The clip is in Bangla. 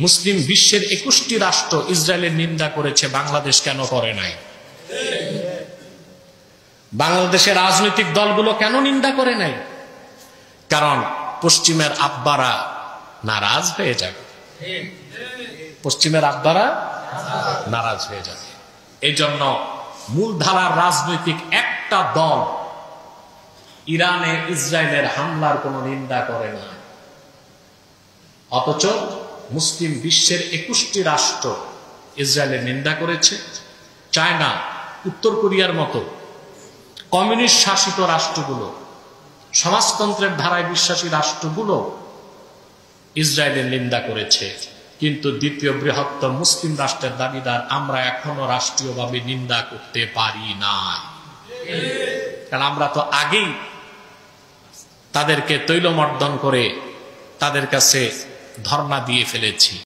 মুসলিম বিশ্বের 21টি রাষ্ট্র ইসরায়েলের নিন্দা করেছে, বাংলাদেশ কেন করে নাই? বাংলাদেশের রাজনৈতিক দলগুলো কেন নিন্দা করে নাই? কারণ পশ্চিমের আব্বারা নারাজ হয়ে যাবে, পশ্চিমের আব্বারা নারাজ হয়ে যাবে। এই জন্য মূলধারার রাজনৈতিক একটা দল ইরানে ইসরায়েলের হামলার কোন নিন্দা করে না, অথচ মুসলিম বিশ্বের 21টি রাষ্ট্র ইসরায়েলের নিন্দা করেছে। চায়না, উত্তর কোরিয়ার মতো কমিউনিস্ট শাসিত রাষ্ট্রগুলো, সমাজতন্ত্রের ধারায় বিশ্বাসী রাষ্ট্রগুলো ইসরায়েলের নিন্দা করেছে। কিন্তু দ্বিতীয় বৃহত্তম মুসলিম রাষ্ট্রের দাবিদার আমরা এখনো রাষ্ট্রীয়ভাবে নিন্দা করতে পারি না, কারণ আমরা তো আগেই তাদেরকে তৈলমর্দন করে তাদের কাছে ধর্ণা দিয়ে ফেলেছি।